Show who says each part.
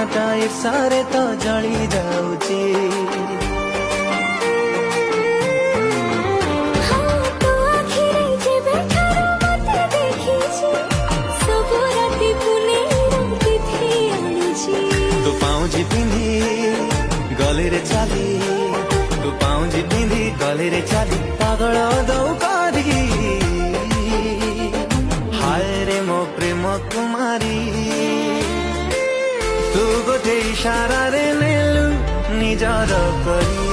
Speaker 1: ପ୍ରେମଟା ଇର୍ଷାରେ ତ ଜଳି ଯାଉଛି। ତୁ ପାଉଁଜି ପିନ୍ଧି ଗଳିରେ ଚାଲି, ତୁ ପାଉଁଜି ପିନ୍ଧି ଗଳିରେ ଚାଲି ପାଗଳ ଦଉ କରି। ହାୟ ରେ ମୋ ପ୍ରେମ କୁମାରୀ, ତୁ ଗୋଟେ ଇଶାରାରେ ନେଲୁ ନିଜର କରି।